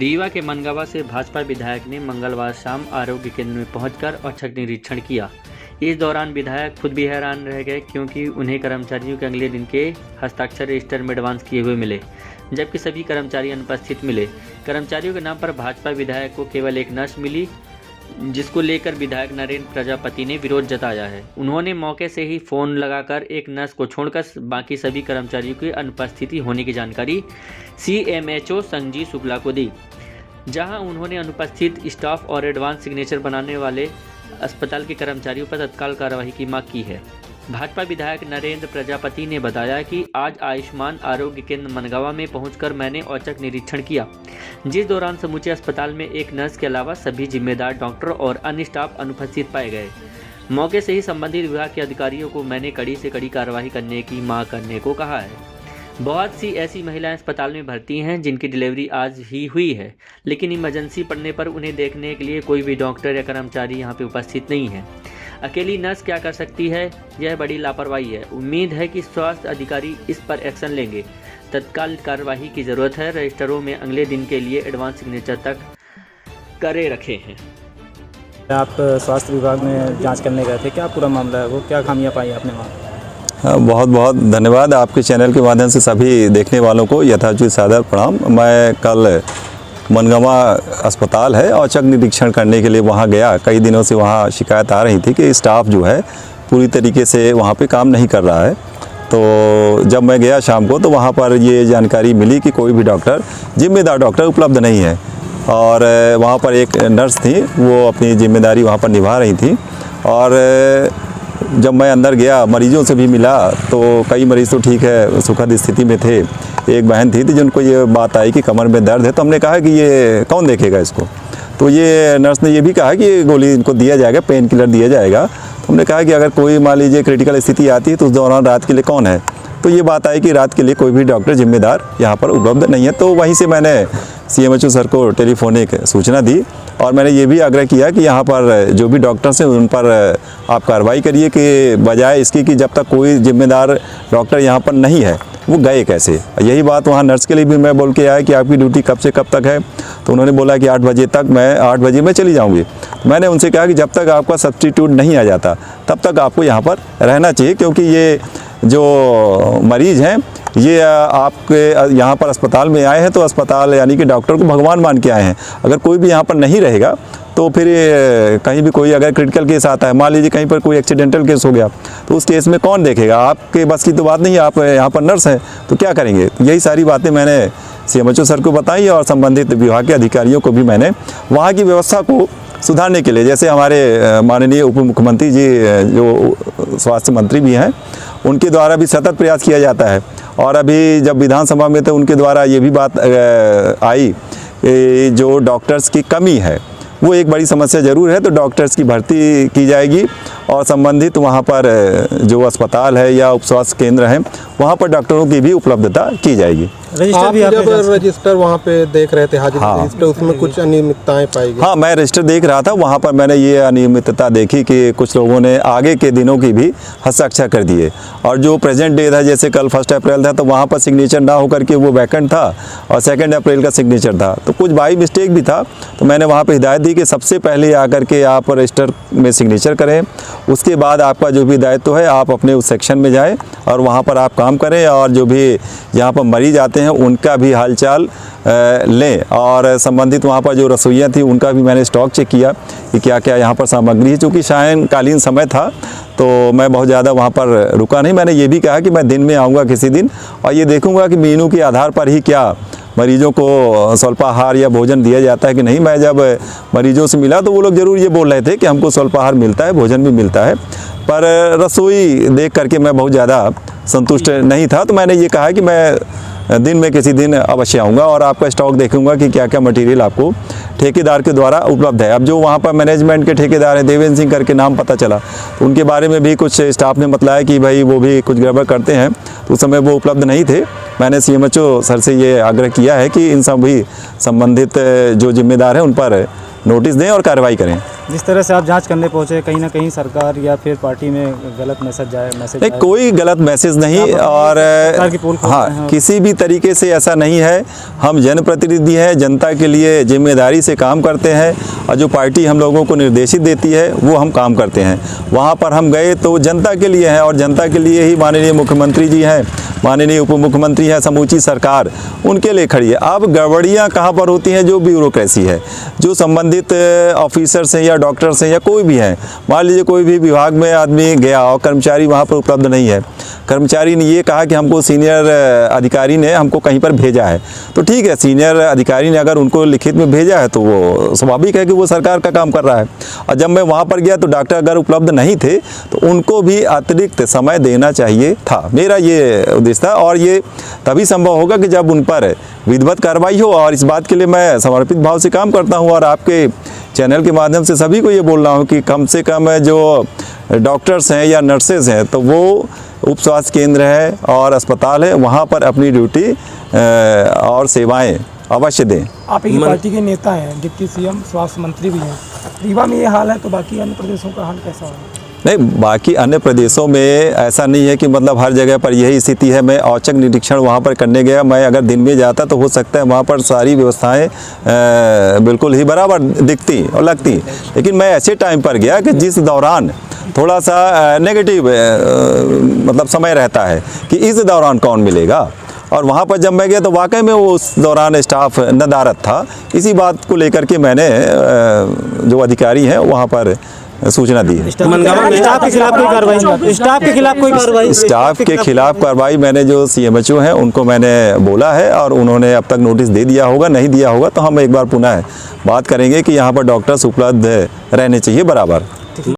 रीवा के मनगावा से भाजपा विधायक ने मंगलवार शाम आरोग्य केंद्र में पहुंचकर औचक निरीक्षण किया। इस दौरान विधायक खुद भी हैरान रह गए क्योंकि उन्हें कर्मचारियों के अगले दिन के हस्ताक्षर रजिस्टर में एडवांस किए हुए मिले, जबकि सभी कर्मचारी अनुपस्थित मिले। कर्मचारियों के नाम पर भाजपा विधायक को केवल एक नर्स मिली, जिसको लेकर विधायक नरेंद्र प्रजापति ने विरोध जताया है। उन्होंने मौके से ही फोन लगाकर एक नर्स को छोड़कर बाकी सभी कर्मचारियों की अनुपस्थिति होने की जानकारी CMHO संजीव शुक्ला को दी, जहां उन्होंने अनुपस्थित स्टाफ और एडवांस सिग्नेचर बनाने वाले अस्पताल के कर्मचारियों पर तत्काल कार्रवाई की मांग की है। भाजपा विधायक नरेंद्र प्रजापति ने बताया कि आज आयुष्मान आरोग्य केंद्र मनगावा में पहुंचकर मैंने औचक निरीक्षण किया, जिस दौरान समूचे अस्पताल में एक नर्स के अलावा सभी जिम्मेदार डॉक्टर और अन्य स्टाफ अनुपस्थित पाए गए। मौके से ही संबंधित विभाग के अधिकारियों को मैंने कड़ी से कड़ी कार्रवाई करने की मांग करने को कहा है। बहुत सी ऐसी महिलाएं अस्पताल में भर्ती हैं जिनकी डिलीवरी आज ही हुई है, लेकिन इमरजेंसी पड़ने पर उन्हें देखने के लिए कोई भी डॉक्टर या कर्मचारी यहां पे उपस्थित नहीं है। अकेली नर्स क्या कर सकती है? यह बड़ी लापरवाही है। उम्मीद है कि स्वास्थ्य अधिकारी इस पर एक्शन लेंगे। तत्काल कार्रवाई की जरूरत है। रजिस्टरों में अगले दिन के लिए एडवांस सिग्नेचर तक करे रखे हैं। आप स्वास्थ्य विभाग में जांच करने गए थे, क्या पूरा मामला है, वो क्या खामियां पाई आपने वहाँ? बहुत बहुत धन्यवाद आपके चैनल के माध्यम से सभी देखने वालों को यथाचित सादर प्रणाम। मैं कल मनगावा अस्पताल है औचक निरीक्षण करने के लिए वहाँ गया। कई दिनों से वहाँ शिकायत आ रही थी कि स्टाफ जो है पूरी तरीके से वहाँ पे काम नहीं कर रहा है। तो जब मैं गया शाम को तो वहाँ पर ये जानकारी मिली कि कोई भी डॉक्टर, जिम्मेदार डॉक्टर उपलब्ध नहीं है और वहाँ पर एक नर्स थी, वो अपनी जिम्मेदारी वहाँ पर निभा रही थी। और जब मैं अंदर गया, मरीजों से भी मिला तो कई मरीज़ तो ठीक है, सुखद स्थिति में थे। एक बहन थी जिनको ये बात आई कि कमर में दर्द है, तो हमने कहा कि ये कौन देखेगा इसको। तो ये नर्स ने ये भी कहा कि ये गोली इनको दिया जाएगा, पेन किलर दिया जाएगा। तो हमने कहा कि अगर कोई मान लीजिए क्रिटिकल स्थिति आती है तो उस दौरान रात के लिए कौन है। तो ये बात आई कि रात के लिए कोई भी डॉक्टर जिम्मेदार यहाँ पर उपलब्ध नहीं है। तो वहीं से मैंने CMHO सर को टेलीफोनिक सूचना दी और मैंने ये भी आग्रह किया कि यहाँ पर जो भी डॉक्टर्स हैं उन पर आप कार्रवाई करिए, कि बजाय इसकी कि जब तक कोई जिम्मेदार डॉक्टर यहाँ पर नहीं है वो गए कैसे। यही बात वहाँ नर्स के लिए भी मैं बोल के आया कि आपकी ड्यूटी कब से कब तक है। तो उन्होंने बोला कि 8 बजे तक, मैं 8 बजे में चली जाऊँगी। मैंने उनसे कहा कि जब तक आपका सब्स्टिट्यूट नहीं आ जाता तब तक आपको यहाँ पर रहना चाहिए, क्योंकि ये जो मरीज़ हैं ये आपके यहाँ पर अस्पताल में आए हैं तो अस्पताल यानी कि डॉक्टर को भगवान मान के आए हैं। अगर कोई भी यहाँ पर नहीं रहेगा तो फिर कहीं भी कोई अगर क्रिटिकल केस आता है, मान लीजिए कहीं पर कोई एक्सीडेंटल केस हो गया, तो उस केस में कौन देखेगा? आपके बस की तो बात नहीं है, आप यहाँ पर नर्स हैं तो क्या करेंगे? तो यही सारी बातें मैंने CMHO सर को बताई और संबंधित विभाग के अधिकारियों को भी मैंने वहाँ की व्यवस्था को सुधारने के लिए, जैसे हमारे माननीय उप मुख्यमंत्री जी जो स्वास्थ्य मंत्री भी हैं, उनके द्वारा भी सतत प्रयास किया जाता है। और अभी जब विधानसभा में थे उनके द्वारा ये भी बात आई कि जो डॉक्टर्स की कमी है वो एक बड़ी समस्या ज़रूर है, तो डॉक्टर्स की भर्ती की जाएगी और संबंधित वहाँ पर जो अस्पताल है या उप स्वास्थ्य केंद्र है वहाँ पर डॉक्टरों की भी उपलब्धता की जाएगी। रजिस्टर भी जब रजिस्टर वहाँ पे देख रहे थे, हाजिरी रजिस्टर, उसमें कुछ अनियमितताएं पाई गई? हाँ, मैं रजिस्टर देख रहा था, वहाँ पर मैंने ये अनियमितता देखी कि कुछ लोगों ने आगे के दिनों की भी हस्ताक्षर कर दिए और जो प्रेजेंट डे था, जैसे कल 1 अप्रैल था, तो वहाँ पर सिग्नेचर ना होकर के वो वैकेंट था और 2 अप्रैल का सिग्नेचर था, तो कुछ बाई मिस्टेक भी था। तो मैंने वहाँ पर हिदायत दी कि सबसे पहले आकर के आप रजिस्टर में सिग्नेचर करें, उसके बाद आपका जो भी दायित्व है आप अपने उस सेक्शन में जाएँ और वहाँ पर आप काम करें और जो भी यहाँ पर मरीज आते हैं उनका भी हालचाल लें। और संबंधित वहाँ पर जो रसोइयाँ थी उनका भी मैंने स्टॉक चेक किया कि क्या क्या यहाँ पर सामग्री है। चूँकि सायंकालीन समय था तो मैं बहुत ज़्यादा वहाँ पर रुका नहीं। मैंने ये भी कहा कि मैं दिन में आऊँगा किसी दिन और ये देखूँगा कि मेनू के आधार पर ही क्या मरीजों को स्वल्पाहार या भोजन दिया जाता है कि नहीं। मैं जब मरीजों से मिला तो वो लोग ज़रूर ये बोल रहे थे कि हमको स्वल्पाहार मिलता है, भोजन भी मिलता है, पर रसोई देख करके मैं बहुत ज़्यादा संतुष्ट नहीं था। तो मैंने ये कहा कि मैं दिन में किसी दिन अवश्य आऊँगा और आपका स्टॉक देखूंगा कि क्या क्या मटेरियल आपको ठेकेदार के द्वारा उपलब्ध है। अब जो वहाँ पर मैनेजमेंट के ठेकेदार हैं, देवेंद्र सिंह करके नाम पता चला, तो उनके बारे में भी कुछ स्टाफ ने बताया कि भाई वो भी कुछ गड़बड़ करते हैं, तो उस समय वो उपलब्ध नहीं थे। मैंने CMHO सर से ये आग्रह किया है कि इन सभी संबंधित जो जिम्मेदार हैं उन पर नोटिस दें और कार्रवाई करें। जिस तरह से आप जांच करने पहुंचे, कहीं ना कहीं सरकार या फिर पार्टी में गलत मैसेज नहीं, कोई गलत मैसेज नहीं। और हाँ, किसी भी तरीके से ऐसा नहीं है। हम जनप्रतिनिधि हैं, जनता के लिए जिम्मेदारी से काम करते हैं और जो पार्टी हम लोगों को निर्देशित देती है वो हम काम करते हैं। वहाँ पर हम गए तो जनता के लिए है और जनता के लिए ही माननीय मुख्यमंत्री जी हैं, माननीय उप मुख्यमंत्री है, समूची सरकार उनके लिए खड़ी है। अब गड़बड़ियाँ कहाँ पर होती हैं? जो ब्यूरोक्रेसी है, जो संबंधित ऑफिसर्स हैं या डॉक्टर्स हैं या कोई भी है, मान लीजिए कोई भी विभाग में आदमी गया और कर्मचारी वहाँ पर उपलब्ध नहीं है, कर्मचारी ने ये कहा कि हमको सीनियर अधिकारी ने हमको कहीं पर भेजा है, तो ठीक है, सीनियर अधिकारी ने अगर उनको लिखित में भेजा है तो वो स्वाभाविक है कि वो सरकार का काम कर रहा है। और जब मैं वहाँ पर गया तो डॉक्टर अगर उपलब्ध नहीं थे तो उनको भी अतिरिक्त समय देना चाहिए था, मेरा ये उद्देश्य था। और ये तभी संभव होगा कि जब उन पर विधिवत कार्रवाई हो, और इस बात के लिए मैं समर्पित भाव से काम करता हूँ। और आपके चैनल के माध्यम से सभी को ये बोल रहा हूँ कि कम से कम जो डॉक्टर्स हैं या नर्सेज हैं तो वो उप स्वास्थ्य केंद्र है और अस्पताल है, वहाँ पर अपनी ड्यूटी और सेवाएं अवश्य दें। आप एक पार्टी के नेता हैं, डिप्टी सीएम, स्वास्थ्य मंत्री भी हैं। रीवा में ये हाल है तो बाकी अन्य प्रदेशों का हाल कैसा होगा? नहीं, बाकी अन्य प्रदेशों में ऐसा नहीं है कि मतलब हर जगह पर यही स्थिति है। मैं औचक निरीक्षण वहाँ पर करने गया, मैं अगर दिन में जाता तो हो सकता है वहाँ पर सारी व्यवस्थाएं बिल्कुल ही बराबर दिखती और लगती, लेकिन मैं ऐसे टाइम पर गया कि जिस दौरान थोड़ा सा नेगेटिव मतलब समय रहता है कि इस दौरान कौन मिलेगा, और वहाँ पर जब मैं गया तो वाकई में वो उस दौरान स्टाफ नदारद था। इसी बात को लेकर के मैंने जो अधिकारी हैं वहाँ पर सूचना दी है। स्टाफ के खिलाफ कोई कार्रवाई? स्टाफ के खिलाफ कार्रवाई मैंने जो CMHO हैं उनको मैंने बोला है और उन्होंने अब तक नोटिस दे दिया होगा, नहीं दिया होगा तो हम एक बार पुनः बात करेंगे कि यहाँ पर डॉक्टर्स उपलब्ध रहने चाहिए बराबर।